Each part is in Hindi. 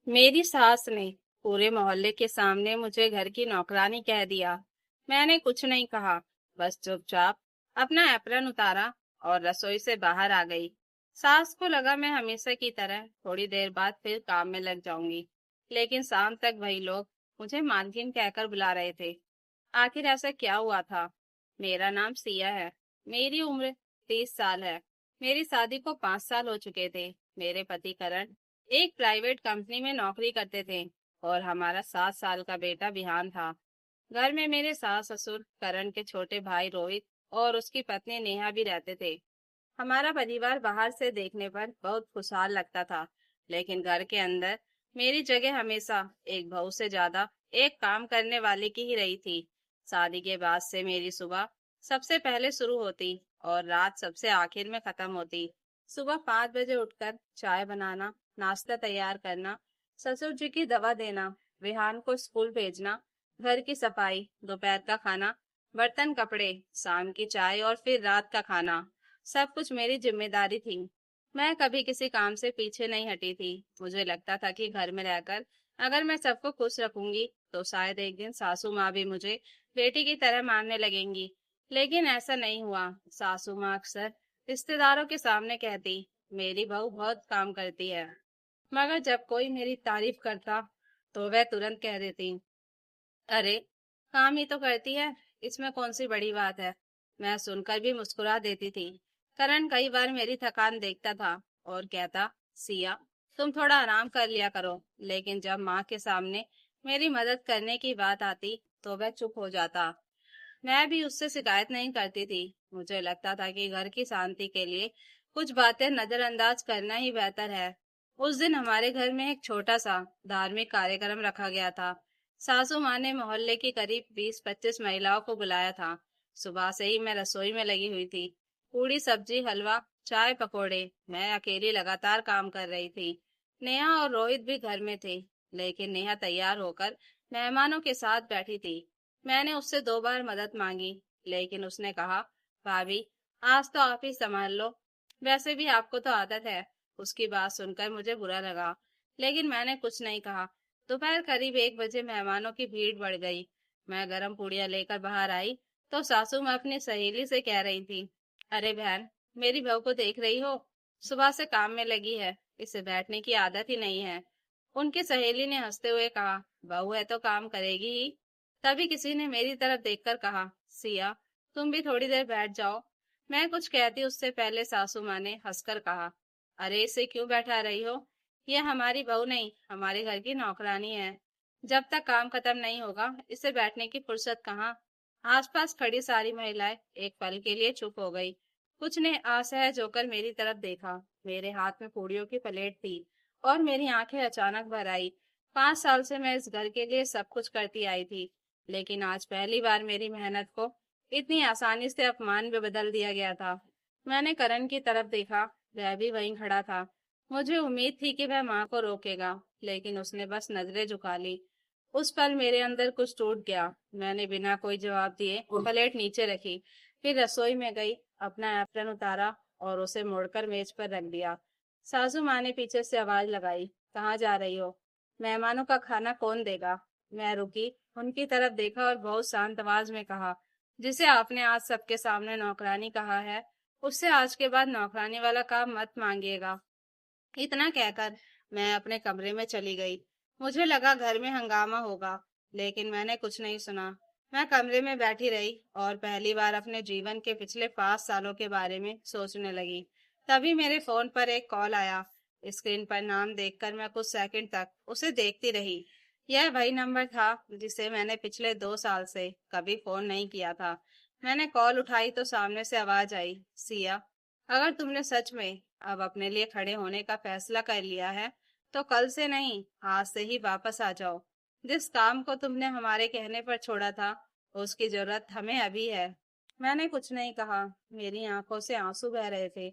मेरी सास ने पूरे मोहल्ले के सामने मुझे घर की नौकरानी कह दिया। मैंने कुछ नहीं कहा, बस चुपचाप अपना एप्रन उतारा और रसोई से बाहर आ गई। सास को लगा मैं हमेशा की तरह थोड़ी देर बाद फिर काम में लग जाऊंगी, लेकिन शाम तक वही लोग मुझे मालकिन कहकर बुला रहे थे। आखिर ऐसा क्या हुआ था? मेरा नाम सिया है। मेरी उम्र 30 साल है। मेरी शादी को 5 साल हो चुके थे। मेरे पति करण एक प्राइवेट कंपनी में नौकरी करते थे और हमारा 7 साल का बेटा बिहान था। घर में मेरे सास ससुर, करण के छोटे भाई रोहित और उसकी पत्नी नेहा भी रहते थे। हमारा परिवार बाहर से देखने पर बहुत खुशहाल लगता था, लेकिन घर के अंदर मेरी जगह हमेशा एक बहू से ज्यादा एक काम करने वाले की ही रही थी। शादी के बाद से मेरी सुबह सबसे पहले शुरू होती और रात सबसे आखिर में खत्म होती। सुबह 5 बजे उठकर चाय बनाना, नाश्ता तैयार करना, ससुर जी की दवा देना, विहान को स्कूल भेजना, घर की सफाई, दोपहर का खाना, बर्तन कपड़े, शाम की चाय और फिर रात का खाना, सब कुछ मेरी जिम्मेदारी थी। मैं कभी किसी काम से पीछे नहीं हटी थी। मुझे लगता था कि घर में रहकर अगर मैं सबको खुश रखूंगी तो शायद एक दिन सासू माँ भी मुझे बेटी की तरह मानने लगेंगी। लेकिन ऐसा नहीं हुआ। सासू माँ अक्सर रिश्तेदारों के सामने कहती, मेरी बहू बहुत काम करती है, मगर जब कोई मेरी तारीफ करता तो वह तुरंत कह देती, अरे काम ही तो करती है, इसमें कौन सी बड़ी बात है। मैं सुनकर भी मुस्कुरा देती थी। करण कई बार मेरी थकान देखता था और कहता, सिया तुम थोड़ा आराम कर लिया करो। लेकिन जब माँ के सामने मेरी मदद करने की बात आती तो वह चुप हो जाता। मैं भी उससे शिकायत नहीं करती थी। मुझे लगता था कि घर की शांति के लिए कुछ बातें नजरअंदाज करना ही बेहतर है। उस दिन हमारे घर में एक छोटा सा धार्मिक कार्यक्रम रखा गया था। सासू माँ ने मोहल्ले की करीब 20-25 महिलाओं को बुलाया था। सुबह से ही मैं रसोई में लगी हुई थी। पूड़ी सब्जी हलवा चाय पकोड़े, मैं अकेली लगातार काम कर रही थी। नेहा और रोहित भी घर में थे, लेकिन नेहा तैयार होकर मेहमानों के साथ बैठी थी। मैंने उससे 2 बार मदद मांगी, लेकिन उसने कहा, भाभी आज तो आप ही संभाल लो, वैसे भी आपको तो आदत है। उसकी बात सुनकर मुझे बुरा लगा, लेकिन मैंने कुछ नहीं कहा। दोपहर करीब 1 बजे मेहमानों की भीड़ बढ़ गई। मैं गरम पूड़ियाँ लेकर बाहर आई तो सासू माँ अपनी सहेली से कह रही थी, अरे बहन, मेरी बहू को देख रही हो, सुबह से काम में लगी है, इसे बैठने की आदत ही नहीं है। उनकी सहेली ने हंसते हुए कहा, बहू है तो काम करेगी ही। तभी किसी ने मेरी तरफ देखकर कहा, सिया तुम भी थोड़ी देर बैठ जाओ। मैं कुछ कहती उससे पहले सासू माँ ने हंसकर कहा, अरे इसे क्यों बैठा रही हो, यह हमारी बहू नहीं हमारे घर की नौकरानी है। जब तक काम खत्म नहीं होगा इसे बैठने की फुर्सत कहाँ। आसपास खड़ी सारी महिलाएं एक पल के लिए चुप हो गई। कुछ ने असहज होकर मेरी तरफ देखा। मेरे हाथ में पूड़ियों की प्लेट थी और मेरी आंखें अचानक भर आई। 5 साल से मैं इस घर के लिए सब कुछ करती आई थी, लेकिन आज पहली बार मेरी मेहनत को इतनी आसानी से अपमान में बदल दिया गया था। मैंने करण की तरफ देखा, वह भी वहीं खड़ा था। मुझे उम्मीद थी कि वह माँ को रोकेगा, लेकिन उसने बस नजरें झुका ली। उस पल मेरे अंदर कुछ टूट गया। मैंने बिना कोई जवाब दिए प्लेट नीचे रखी, फिर रसोई में गई, अपना एप्रन उतारा और उसे मोड़कर मेज पर रख दिया। सासू माँ ने पीछे से आवाज लगाई, कहाँ जा रही हो? मेहमानों का खाना कौन देगा? मैं रुकी, उनकी तरफ देखा और बहुत शांत आवाज में कहा, जिसे आपने आज सबके सामने नौकरानी कहा है, उससे आज के बाद नौकरानी वाला काम मत मांगिएगा। इतना कहकर मैं अपने कमरे में चली गई। मुझे लगा घर में हंगामा होगा, लेकिन मैंने कुछ नहीं सुना। मैं कमरे में बैठी रही और पहली बार अपने जीवन के पिछले 5 सालों के बारे में सोचने लगी। तभी मेरे फोन पर एक कॉल आया। स्क्रीन पर नाम देखकर मैं कुछ सेकंड तक उसे देखती रही। यह वही नंबर था जिसे मैंने पिछले 2 साल से कभी फोन नहीं किया था। मैंने कॉल उठाई तो सामने से आवाज आई, सिया अगर तुमने सच में अब अपने लिए खड़े होने का फैसला कर लिया है तो कल से नहीं, आज से ही वापस आ जाओ। जिस काम को तुमने हमारे कहने पर छोड़ा था उसकी जरूरत हमें अभी है। मैंने कुछ नहीं कहा। मेरी आंखों से आंसू बह रहे थे,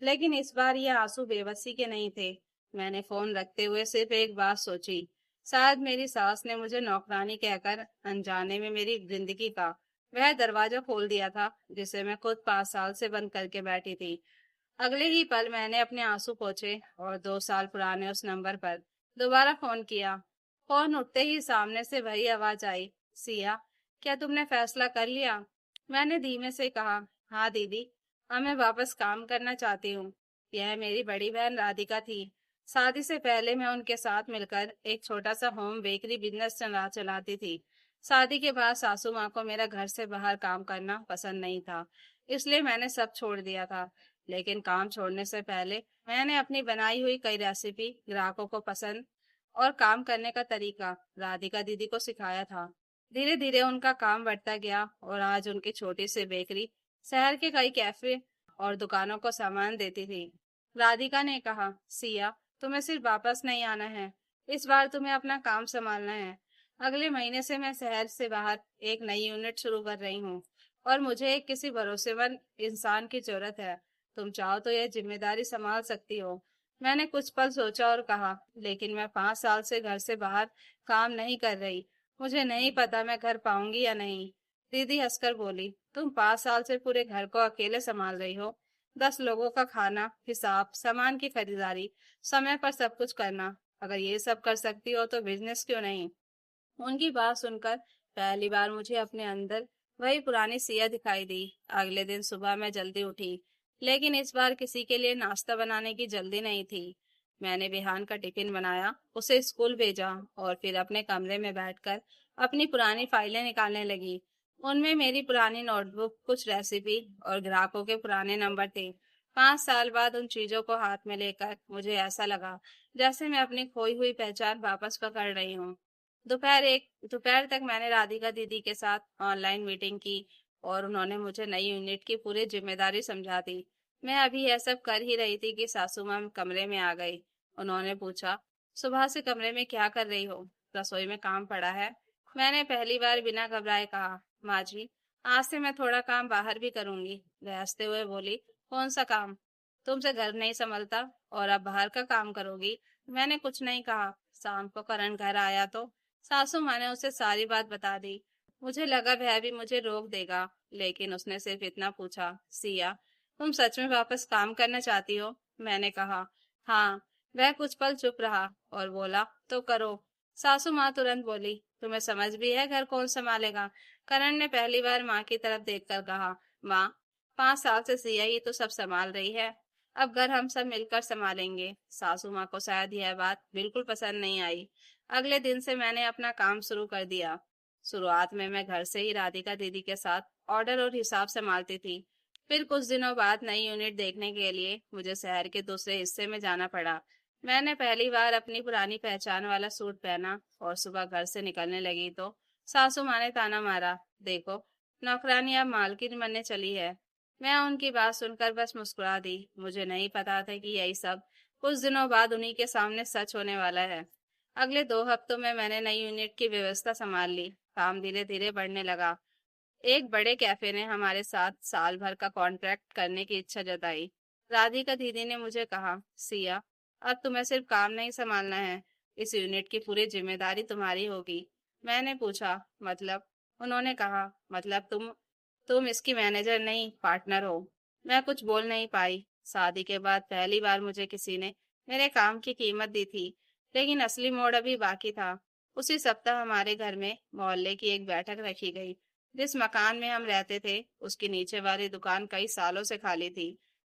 लेकिन इस बार ये आंसू बेबसी के नहीं थे। मैंने फोन रखते हुए सिर्फ एक बात सोची, शायद मेरी सास ने मुझे नौकरानी कहकर अनजाने में मेरी जिंदगी का वह दरवाजा खोल दिया था जिसे मैं खुद 5 साल से बंद करके बैठी थी। अगले ही पल मैंने अपने आंसू पोंछे और 2 साल पुराने उस नंबर पर दोबारा फोन किया। फोन उठते ही सामने से वही आवाज आई, सिया, क्या तुमने फैसला कर लिया? मैंने धीमे से कहा, हाँ दीदी, अब मैं वापस काम करना चाहती हूँ। यह मेरी बड़ी बहन राधिका थी। शादी से पहले मैं उनके साथ मिलकर एक छोटा सा होम बेकरी बिजनेस चलाती थी। शादी के बाद सासू माँ को मेरा घर से बाहर काम करना पसंद नहीं था, इसलिए मैंने सब छोड़ दिया था। लेकिन काम छोड़ने से पहले मैंने अपनी बनाई हुई कई रेसिपी ग्राहकों को पसंद और काम करने का तरीका राधिका दीदी को सिखाया था। धीरे धीरे उनका काम बढ़ता गया और आज उनकी छोटी सी बेकरी शहर के कई कैफे और दुकानों को सामान देती थी। राधिका ने कहा, सिया, तुम्हें सिर्फ वापस नहीं आना है, इस बार तुम्हें अपना काम संभालना है। अगले महीने से मैं शहर से बाहर एक नई यूनिट शुरू कर रही हूँ और मुझे एक किसी भरोसेमंद इंसान की जरूरत है। तुम चाहो तो यह जिम्मेदारी संभाल सकती हो। मैंने कुछ पल सोचा और कहा, लेकिन मैं 5 साल से घर से बाहर काम नहीं कर रही। मुझे नहीं पता मैं कर पाऊंगी या नहीं। दीदी हंसकर बोली, तुम 5 साल से पूरे घर को अकेले संभाल रही हो। 10 लोगों का खाना, हिसाब, सामान की खरीदारी, समय पर सब कुछ करना। अगर ये सब कर सकती हो तो बिजनेस क्यों नहीं? उनकी बात सुनकर पहली बार मुझे अपने अंदर वही पुरानी सिया दिखाई दी। अगले दिन सुबह मैं जल्दी उठी, लेकिन इस बार किसी के लिए नाश्ता बनाने की जल्दी नहीं थी। मैंने बिहान का टिफिन बनाया, उसे स्कूल भेजा और फिर अपने कमरे में बैठकर अपनी पुरानी फाइलें निकालने लगी। उनमें मेरी पुरानी नोटबुक, कुछ रेसिपी और ग्राहकों के पुराने नंबर थे। 5 साल बाद उन चीजों को हाथ में लेकर मुझे ऐसा लगा जैसे मैं अपनी खोई हुई पहचान वापस पकड़ रही हूँ। दोपहर तक मैंने राधिका दीदी के साथ ऑनलाइन मीटिंग की और उन्होंने मुझे नई यूनिट की पूरी जिम्मेदारी समझा दी। मैं अभी यह सब कर ही रही थी कि सासू माँ कमरे में आ गई। उन्होंने पूछा, सुबह से कमरे में क्या कर रही हो? रसोई में काम पड़ा है? मैंने पहली बार बिना घबराए कहा, माँ जी, आज से मैं थोड़ा काम बाहर भी करूंगी। वह हंसते हुए बोली, कौन सा काम? तुमसे घर नहीं संभलता और अब बाहर का काम करोगी? मैंने कुछ नहीं कहा। शाम को करण घर आया तो सासू माँ ने उसे सारी बात बता दी। मुझे लगा वह भी मुझे रोक देगा, लेकिन उसने सिर्फ इतना पूछा, सिया, तुम सच में वापस काम करना चाहती हो? मैंने कहा, हाँ। वह कुछ पल चुप रहा और बोला, तो करो। सासू माँ तुरंत बोली, तुम्हें समझ भी है घर कौन संभालेगा? करण ने पहली बार माँ की तरफ देखकर कहा, माँ, 5 साल से सिया ही तो सब संभाल रही है, अब घर हम सब मिलकर संभालेंगे। सासू माँ को शायद यह बात बिल्कुल पसंद नहीं आई। अगले दिन से मैंने अपना काम शुरू कर दिया। शुरुआत में मैं घर से ही राधिका दीदी के साथ ऑर्डर और हिसाब संभालती थी। फिर कुछ दिनों बाद नई यूनिट देखने के लिए मुझे शहर के दूसरे हिस्से में जाना पड़ा। मैंने पहली बार अपनी पुरानी पहचान वाला सूट पहना और सुबह घर से निकलने लगी तो सासू माँ ने ताना मारा, देखो, नौकरानी अब मालकिन बनने चली है। मैं उनकी बात सुनकर बस मुस्कुरा दी। मुझे नहीं पता था कि यही सब कुछ दिनों बाद उन्हीं के सामने सच होने वाला है। अगले 2 हफ्तों में मैंने नई यूनिट की व्यवस्था संभाल ली। काम धीरे धीरे बढ़ने लगा। एक बड़े कैफे ने हमारे साथ साल भर का कॉन्ट्रैक्ट करने की इच्छा जताई। राधिका दीदी ने मुझे कहा, सिया, अब तुम्हें सिर्फ काम नहीं संभालना है, इस यूनिट की पूरी जिम्मेदारी तुम्हारी होगी। मैंने पूछा, मतलब? उन्होंने कहा, मतलब तुम इसकी मैनेजर नहीं, पार्टनर हो। मैं कुछ बोल नहीं पाई। शादी के बाद पहली बार मुझे किसी ने मेरे काम की कीमत दी थी, लेकिन असली मोड़ अभी बाकी था। उसी सप्ताह हमारे घर में मोहल्ले की एक बैठक रखी गई। जिस मकान में हम रहते थे, उसकी नीचे वाली दुकान कई सालों से खाली थी।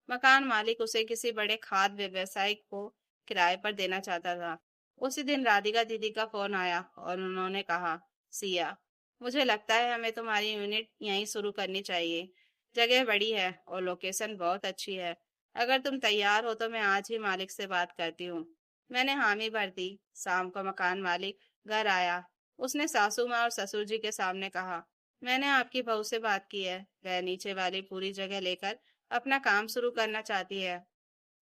मकान मालिक उसे किसी बड़े खाद व्यवसायी को किराए पर देना चाहता था। उसी दिन राधिका दीदी का फोन आया और उन्होंने कहा, सिया, मुझे लगता है हमें तुम्हारी यूनिट यहीं शुरू करनी चाहिए। जगह बड़ी है और लोकेशन बहुत अच्छी है। अगर तुम तैयार हो तो मैं आज ही मालिक से बात करती हूँ। मैंने हामी भर दी। शाम को मकान मालिक घर आया। उसने सासू माँ और ससुर जी के सामने कहा, मैंने आपकी बहू से बात की है, वह नीचे वाली पूरी जगह लेकर अपना काम शुरू करना चाहती है।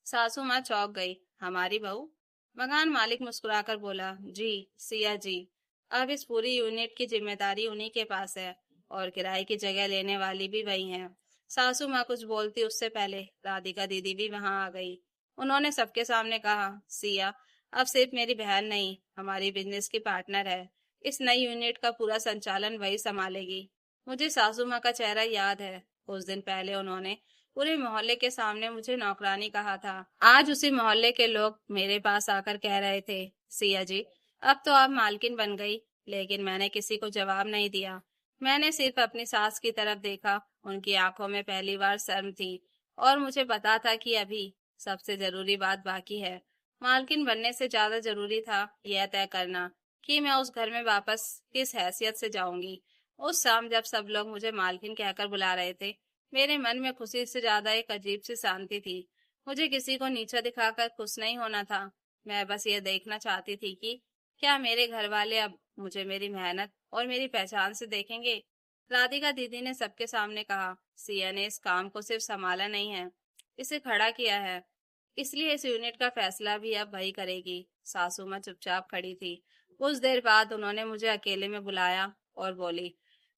सासू माँ चौंक गई। हमारी बहू? मकान मालिक मुस्कुराकर बोला, जी सिया जी, अब इस पूरी यूनिट की जिम्मेदारी उन्हीं के पास है और किराए की जगह लेने वाली भी वही है। सासू माँ कुछ बोलती उससे पहले राधिका दीदी भी वहां आ गई। उन्होंने सबके सामने कहा, सिया अब सिर्फ मेरी बहन नहीं, हमारी बिजनेस की पार्टनर है। इस नई यूनिट का पूरा संचालन वही संभालेगी। मुझे सासू माँ का चेहरा याद है। कुछ दिन पहले उन्होंने पूरे मोहल्ले के सामने मुझे नौकरानी कहा था। आज उसी मोहल्ले के लोग मेरे पास आकर कह रहे थे, सिया जी, अब तो आप मालकिन बन गई। लेकिन मैंने किसी को जवाब नहीं दिया। मैंने सिर्फ अपनी सास की तरफ देखा। उनकी आंखों में पहली बार शर्म थी और मुझे पता था कि अभी सबसे जरूरी बात बाकी है। मालकिन बनने से ज्यादा जरूरी था यह तय करना कि मैं उस घर में वापस किस हैसियत से जाऊंगी। उस शाम जब सब लोग मुझे मालकिन कहकर बुला रहे थे, मेरे मन में खुशी से ज्यादा एक अजीब सी शांति थी। मुझे किसी को नीचा दिखाकर खुश नहीं होना था। मैं बस ये देखना चाहती थी कि क्या मेरे घर वाले अब मुझे मेरी मेहनत और मेरी पहचान से देखेंगे। राधिका दीदी ने सबके सामने कहा, सिया ने इस काम को सिर्फ संभाला नहीं है, इसे खड़ा किया है। इसलिए इस यूनिट का फैसला भी अब वही करेगी। सासू माँ चुपचाप खड़ी थी। कुछ देर बाद उन्होंने मुझे अकेले में बुलाया और बोली,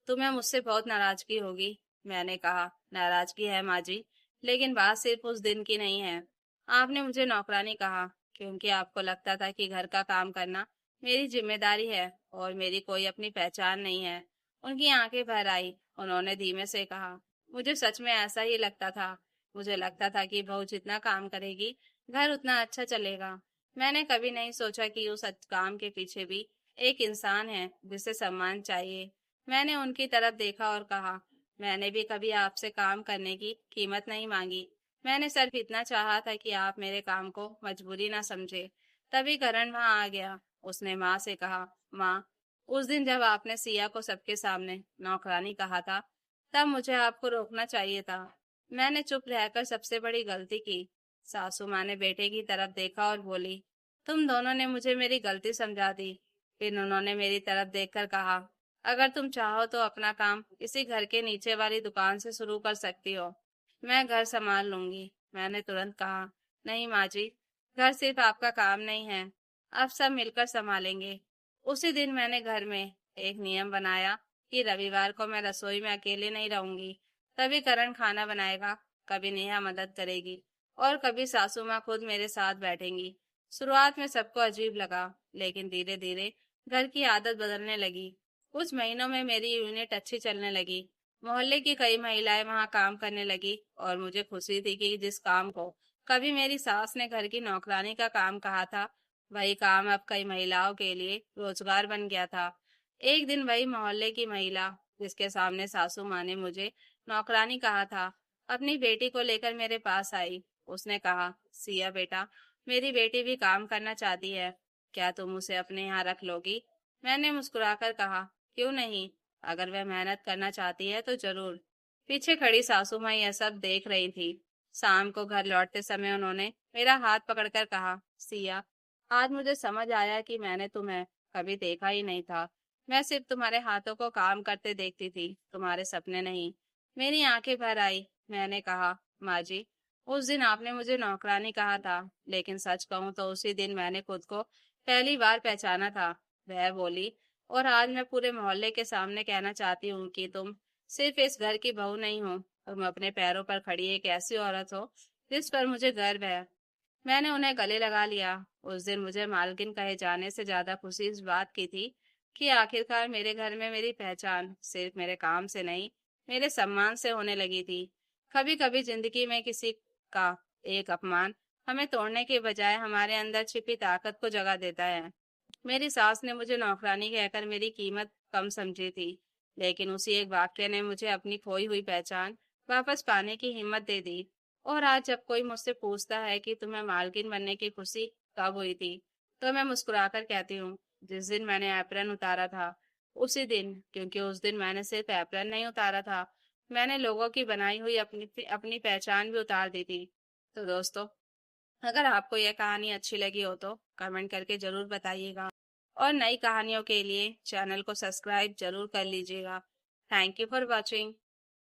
तुम्हें मुझसे बहुत नाराजगी होगी। मैंने कहा, नाराजगी है माँ जी, लेकिन बात सिर्फ उस दिन की नहीं है। आपने मुझे नौकरानी कहा क्योंकि आपको लगता था कि घर का काम करना मेरी जिम्मेदारी है और मेरी कोई अपनी पहचान नहीं है। उनकी आंखें भर आई। उन्होंने धीमे से कहा, मुझे सच में ऐसा ही लगता था। मुझे लगता था कि बहू जितना काम करेगी घर उतना अच्छा चलेगा। मैंने कभी नहीं सोचा कि उस काम के पीछे भी एक इंसान है जिसे सम्मान चाहिए। मैंने उनकी तरफ देखा और कहा, मैंने भी कभी आपसे काम करने की कीमत नहीं मांगी। मैंने सिर्फ इतना चाहा था कि आप मेरे काम को मजबूरी ना समझे। तभी करण वहां आ गया। उसने माँ से कहा, माँ, उस दिन जब आपने सिया को सबके सामने नौकरानी कहा था, तब मुझे आपको रोकना चाहिए था। मैंने चुप रहकर सबसे बड़ी गलती की। सासू माँ ने बेटे की तरफ देखा और बोली, तुम दोनों ने मुझे मेरी गलती समझा दी। फिर उन्होंने मेरी तरफ देखकर कहा, अगर तुम चाहो तो अपना काम इसी घर के नीचे वाली दुकान से शुरू कर सकती हो। मैं घर संभाल लूंगी। मैंने तुरंत कहा, नहीं माँ जी, घर सिर्फ आपका काम नहीं है, अब सब मिलकर संभालेंगे। उसी दिन मैंने घर में एक नियम बनाया कि रविवार को मैं रसोई में अकेले नहीं रहूंगी। कभी करण खाना बनाएगा, कभी नेहा मदद करेगी और कभी सासू माँ खुद मेरे साथ बैठेंगी। शुरुआत में सबको अजीब लगा, लेकिन धीरे धीरे घर की आदत बदलने लगी। कुछ महीनों में मेरी यूनिट अच्छी चलने लगी। मोहल्ले की कई महिलाएं वहां काम करने लगी और मुझे खुशी थी कि जिस काम को कभी मेरी सास ने घर की नौकरानी का काम कहा था, वही काम अब कई महिलाओं के लिए रोजगार बन गया था। एक दिन वही मोहल्ले की महिला जिसके सामने सासू माँ ने मुझे नौकरानी कहा था, अपनी बेटी को लेकर मेरे पास आई। उसने कहा, सिया बेटा, मेरी बेटी भी काम करना चाहती है, क्या तुम उसे अपने यहाँ रख लोगी? मैंने मुस्कुराकर कहा, क्यों नहीं, अगर वह मेहनत करना चाहती है तो जरूर। पीछे खड़ी सासू माँ यह सब देख रही थी। शाम को घर लौटते समय उन्होंने मेरा हाथ पकड़कर कहा, सिया, आज मुझे समझ आया कि मैंने तुम्हें कभी देखा ही नहीं था। मैं सिर्फ तुम्हारे हाथों को काम करते देखती थी, तुम्हारे सपने नहीं। मेरी आंखें भर आई। मैंने कहा, माँ जी, उस दिन आपने मुझे नौकरानी कहा था, लेकिन सच कहूँ तो उसी दिन मैंने खुद को पहली बार पहचाना था। वह बोली, और आज मैं पूरे मोहल्ले के सामने कहना चाहती हूँ कि तुम सिर्फ इस घर की बहू नहीं हो, तुम अपने पैरों पर खड़ी एक ऐसी औरत हो जिस पर मुझे गर्व है। मैंने उन्हें गले लगा लिया। उस दिन मुझे मालकिन कहे जाने से ज्यादा खुशी इस बात की थी कि आखिरकार मेरे घर में मेरी पहचान सिर्फ मेरे काम से नहीं, मेरे सम्मान से होने लगी थी। कभी कभी जिंदगी में किसी का एक अपमान हमें तोड़ने के बजाय हमारे अंदर छिपी ताकत को जगा देता है। मेरी सास ने मुझे नौकरानी कहकर मेरी कीमत कम समझी थी, लेकिन उसी एक वाक्य ने मुझे अपनी खोई हुई पहचान वापस पाने की हिम्मत दे दी। और आज जब कोई मुझसे पूछता है कि तुम्हें मालकिन बनने की खुशी कब हुई थी, तो मैं मुस्कुराकर कहती हूँ, जिस दिन मैंने एप्रन उतारा था, उसी दिन। क्योंकि उस दिन मैंने सिर्फ एप्रन नहीं उतारा था, मैंने लोगों की बनाई हुई अपनी अपनी पहचान भी उतार दी थी। तो दोस्तों, अगर आपको यह कहानी अच्छी लगी हो तो कमेंट करके जरूर बताइएगा और नई कहानियों के लिए चैनल को सब्सक्राइब जरूर कर लीजिएगा। Thank you for watching.